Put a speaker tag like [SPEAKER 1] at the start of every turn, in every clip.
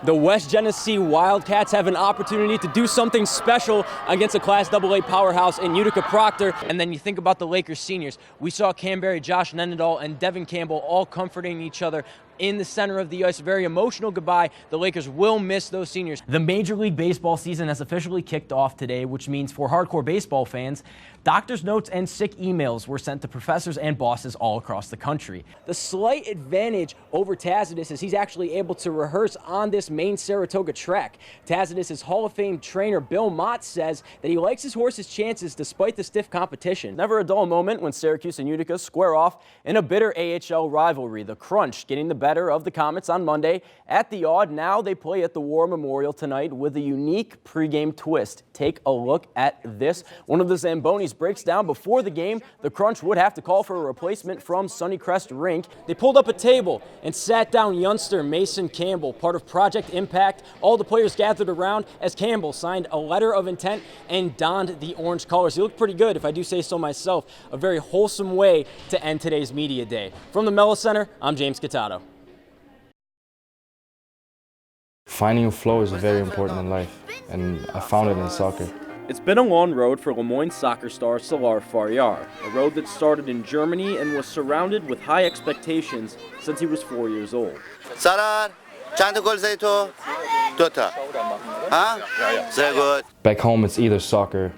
[SPEAKER 1] The West Genesee Wildcats have an opportunity to do something special against a Class AA powerhouse in Utica Proctor. And then you think about the Lakers seniors. We saw Canberry, Josh Nenadal, and Devin Campbell all comforting each other in the center of the ice. A very emotional goodbye. The Lakers will miss those seniors. The Major League Baseball season has officially kicked off today, which means for hardcore baseball fans, doctor's notes and sick emails were sent to professors and bosses all across the country. The slight advantage over Tacitus is he's actually able to rehearse on this main Saratoga track. Tacitus' Hall of Fame trainer Bill Mott says that he likes his horse's chances despite the stiff competition. Never a dull moment when Syracuse and Utica square off in a bitter AHL rivalry. The Crunch getting the better of the Comets on Monday at the Aud. Now they play at the War Memorial tonight with a unique pregame twist. Take a look at this. One of the Zambonis breaks down before the game. The Crunch would have to call for a replacement from Sunnycrest Rink. They pulled up a table and sat down youngster Mason Campbell, part of Project Impact. All the players gathered around as Campbell signed a letter of intent and donned the orange colors. He looked pretty good, if I do say so myself. A very wholesome way to end today's media day. From the Mello Center, I'm James Kattato.
[SPEAKER 2] Finding a flow is very important in life, and I found it in soccer.
[SPEAKER 1] It's been a long road for Lemoyne soccer star Salar Faryar, a road that started in Germany and was surrounded with high expectations since he was 4 years old.
[SPEAKER 3] Salar, چند گل زدی تو؟ دوتا. Very good.
[SPEAKER 2] Back home, it's either soccer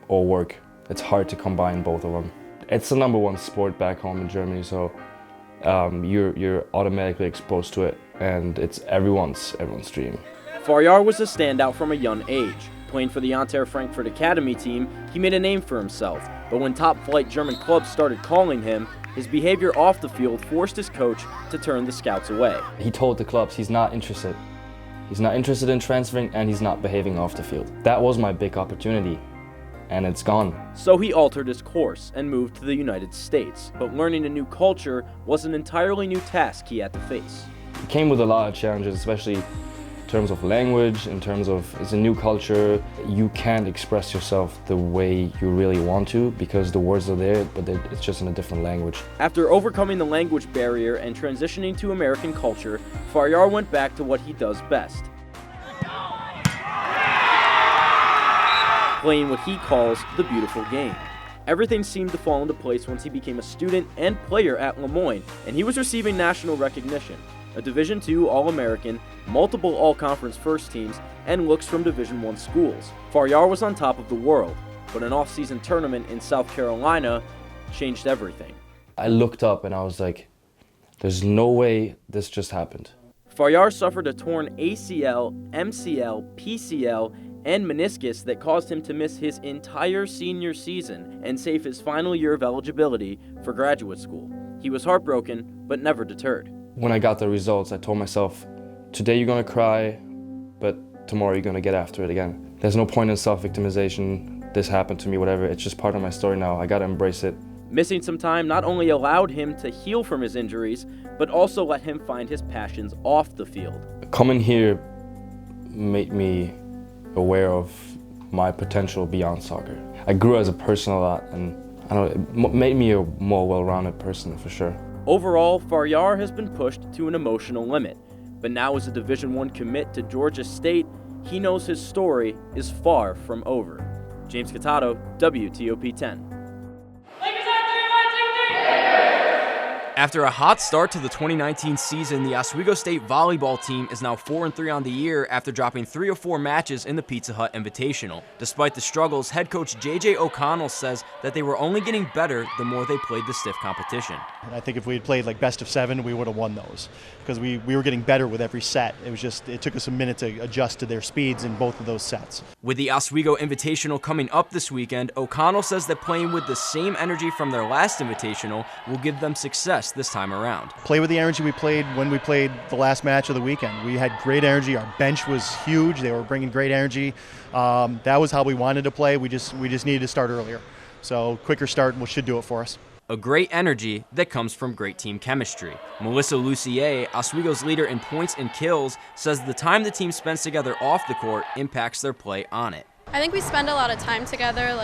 [SPEAKER 2] or work. It's hard to combine both of them. It's the #1 sport back home in Germany, so you're automatically exposed to it, and it's everyone's dream.
[SPEAKER 1] Faryar was a standout from a young age. Playing for the Eintracht Frankfurt Academy team, he made a name for himself. But when top-flight German clubs started calling him, his behavior off the field forced his coach to turn the scouts away.
[SPEAKER 2] He told the clubs he's not interested. He's not interested in transferring, and he's not behaving off the field. That was my big opportunity, and it's gone.
[SPEAKER 1] So he altered his course and moved to the United States. But learning a new culture was an entirely new task he had to face.
[SPEAKER 2] It came with a lot of challenges, especially in terms of language, in terms of it's a new culture. You can't express yourself the way you really want to because the words are there, but it's just in a different language.
[SPEAKER 1] After overcoming the language barrier and transitioning to American culture, Faryar went back to what he does best. Playing what he calls the beautiful game. Everything seemed to fall into place once he became a student and player at Lemoyne, and he was receiving national recognition. A Division II All-American, multiple All-Conference first teams, and looks from Division I schools. Faryar was on top of the world, but an off-season tournament in South Carolina changed everything.
[SPEAKER 2] I looked up and I was like, there's no way this just happened.
[SPEAKER 1] Faryar suffered a torn ACL, MCL, PCL, and meniscus that caused him to miss his entire senior season and save his final year of eligibility for graduate school. He was heartbroken, but never deterred.
[SPEAKER 2] When I got the results, I told myself, today you're gonna cry, but tomorrow you're gonna get after it again. There's no point in self-victimization. This happened to me, whatever. It's just part of my story now. I gotta embrace it.
[SPEAKER 1] Missing some time not only allowed him to heal from his injuries, but also let him find his passions off the field.
[SPEAKER 2] Coming here made me aware of my potential beyond soccer. I grew as a person a lot, and I don't know, it made me a more well-rounded person for sure.
[SPEAKER 1] Overall, Faryar has been pushed to an emotional limit, but now as a Division I commit to Georgia State, he knows his story is far from over. James Kattato, WTOP 10. After a hot start to the 2019 season, the Oswego State volleyball team is now 4-3 on the year after dropping 3 of 4 matches in the Pizza Hut Invitational. Despite the struggles, head coach J.J. O'Connell says that they were only getting better the more they played the stiff competition.
[SPEAKER 4] I think if we had played like best of 7, we would have won those because we were getting better with every set. It took us a minute to adjust to their speeds in both of those sets.
[SPEAKER 1] With the Oswego Invitational coming up this weekend, O'Connell says that playing with the same energy from their last Invitational will give them success this time around.
[SPEAKER 4] Play with the energy we played when we played the last match of the weekend. We had great energy. Our bench was huge. They were bringing great energy. That was how we wanted to play. We just needed to start earlier. So quicker start should do it for us.
[SPEAKER 1] A great energy that comes from great team chemistry. Melissa Lucier, Oswego's leader in points and kills, says the time the team spends together off the court impacts their play on it.
[SPEAKER 5] I think we spend a lot of time together.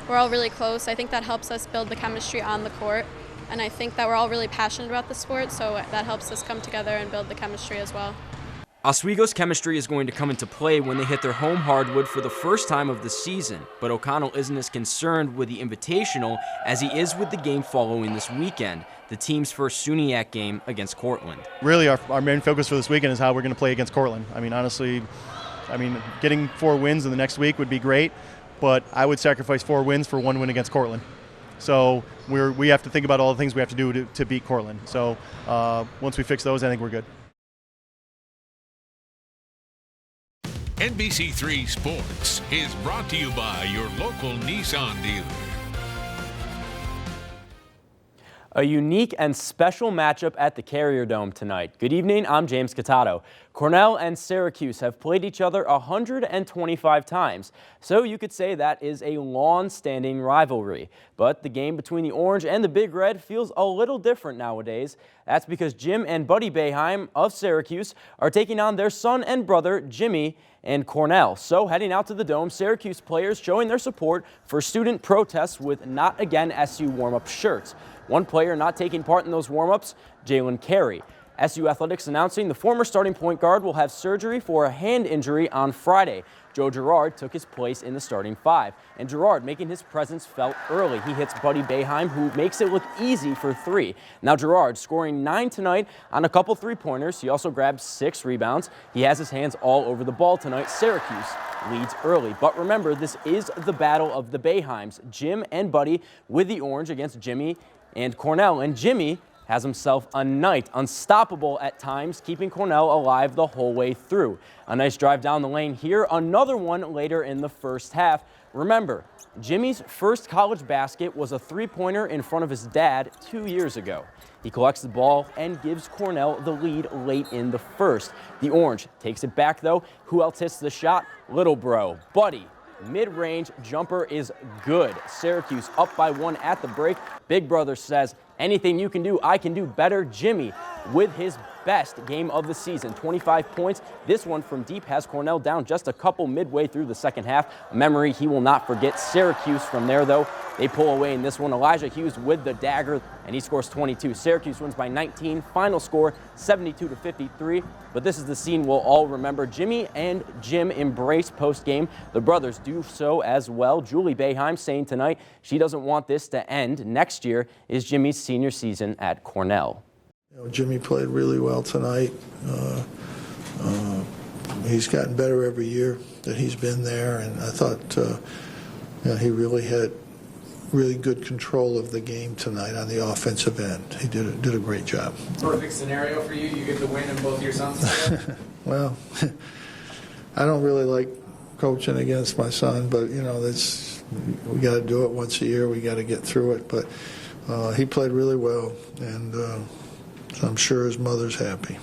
[SPEAKER 5] We're all really close. I think that helps us build the chemistry on the court. and I think that we're all really passionate about the sport, so that helps us come together and build the chemistry as well.
[SPEAKER 1] Oswego's chemistry is going to come into play when they hit their home hardwood for the first time of the season, but O'Connell isn't as concerned with the Invitational as he is with the game following this weekend, the team's first SUNY game against Cortland.
[SPEAKER 4] Really, our main focus for this weekend is how we're going to play against Cortland. I mean, honestly, getting 4 wins in the next week would be great, but I would sacrifice 4 wins for 1 win against Cortland. So we have to think about all the things we have to do to beat Cortland. So once we fix those, I think we're good.
[SPEAKER 6] NBC3 Sports is brought to you by your local Nissan dealer.
[SPEAKER 1] A unique and special matchup at the Carrier Dome tonight. Good evening, I'm James Kattato. Cornell and Syracuse have played each other 125 times, so you could say that is a long-standing rivalry. But the game between the Orange and the Big Red feels a little different nowadays. That's because Jim and Buddy Boeheim of Syracuse are taking on their son and brother, Jimmy and Cornell. So heading out to the Dome, Syracuse players showing their support for student protests with Not Again SU warm-up shirts. One player not taking part in those warm-ups, Jalen Carey. SU Athletics announcing the former starting point guard will have surgery for a hand injury on Friday. Joe Girard took his place in the starting 5, and Girard making his presence felt early. He hits Buddy Boeheim, who makes it look easy for 3. Now Girard scoring 9 tonight on a couple 3-pointers. He also grabs 6 rebounds. He has his hands all over the ball tonight. Syracuse leads early, but remember, this is the battle of the Boeheims. Jim and Buddy with the Orange against Jimmy and Cornell, and Jimmy has himself a night, unstoppable at times, keeping Cornell alive the whole way through. A nice drive down the lane here, another one later in the first half. Remember, Jimmy's first college basket was a 3-pointer in front of his dad 2 years ago. He collects the ball and gives Cornell the lead late in the first. The Orange takes it back though. Who else hits the shot? Little bro, Buddy. Mid-range jumper is good. Syracuse up by 1 at the break. Big brother says, anything you can do, I can do better. Jimmy with his best game of the season, 25 points. This one from deep has Cornell down just a couple midway through the second half. A memory he will not forget. Syracuse from there, though, they pull away in this one. Elijah Hughes with the dagger, and he scores 22. Syracuse wins by 19. Final score, 72-53. But this is the scene we'll all remember. Jimmy and Jim embrace post-game. The brothers do so as well. Julie Boeheim saying tonight she doesn't want this to end. Next year is Jimmy's senior season at Cornell.
[SPEAKER 7] Jimmy played really well tonight. He's gotten better every year that he's been there, and I thought he really had really good control of the game tonight on the offensive end. He did a great job.
[SPEAKER 8] Perfect scenario for you. You get the win and both your sons.
[SPEAKER 7] Well, I don't really like coaching against my son, but we got to do it once a year. We got to get through it. But he played really well, and so I'm sure his mother's happy.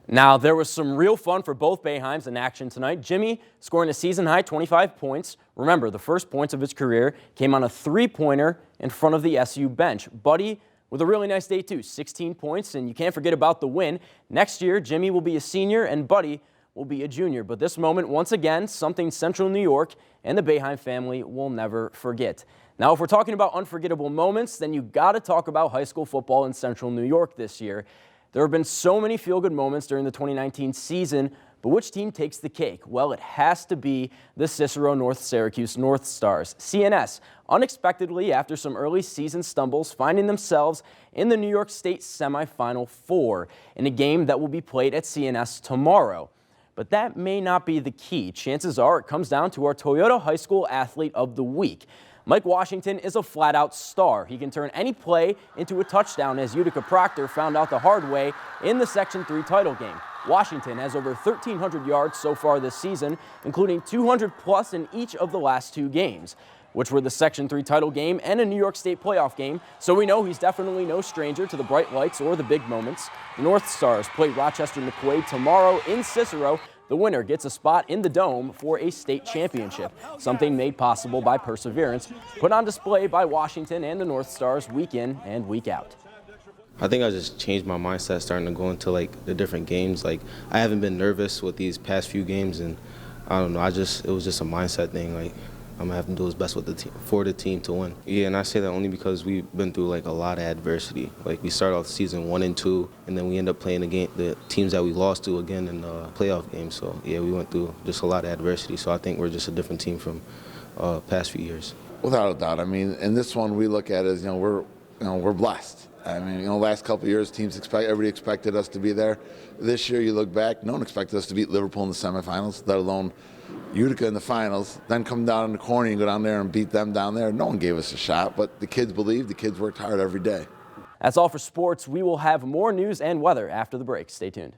[SPEAKER 1] Now, there was some real fun for both Boeheims in action tonight. Jimmy scoring a season-high 25 points. Remember, the first points of his career came on a 3-pointer in front of the SU bench. Buddy with a really nice day, too, 16 points, and you can't forget about the win. Next year, Jimmy will be a senior and Buddy will be a junior. But this moment, once again, something Central New York and the Boeheim family will never forget. Now, if we're talking about unforgettable moments, then you got to talk about high school football in Central New York this year. There have been so many feel-good moments during the 2019 season, but which team takes the cake? Well, it has to be the Cicero North Syracuse North Stars. CNS, unexpectedly, after some early season stumbles, finding themselves in the New York State semifinal 4 in a game that will be played at CNS tomorrow. But that may not be the key. Chances are it comes down to our Toyota High School Athlete of the Week. Mike Washington is a flat-out star. He can turn any play into a touchdown, as Utica Proctor found out the hard way in the Section 3 title game. Washington has over 1,300 yards so far this season, including 200-plus in each of the last 2 games, which were the Section 3 title game and a New York State playoff game, so we know he's definitely no stranger to the bright lights or the big moments. The North Stars play Rochester McQuaid tomorrow in Cicero. The winner gets a spot in the Dome for a state championship, something made possible by perseverance, put on display by Washington and the North Stars week in and week out.
[SPEAKER 9] I think I just changed my mindset starting to go into the different games. I haven't been nervous with these past few games, and I don't know, it was just a mindset thing. I'm gonna have to do his best with the team, for the team to win. Yeah, and I say that only because we've been through like a lot of adversity. Like we started off the season 1-2, and then we end up playing the teams that we lost to again in the playoff game. So yeah, we went through just a lot of adversity. So I think we're just a different team from past few years.
[SPEAKER 10] Without a doubt. I mean, in this one we look at it as we're blessed. I mean, last couple of years, everybody expected us to be there. This year, you look back, no one expected us to beat Liverpool in the semifinals, let alone Utica in the finals, then come down in the corner and go down there and beat them down there. No one gave us a shot, but the kids believed, the kids worked hard every day.
[SPEAKER 1] That's all for sports. We will have more news and weather after the break. Stay tuned.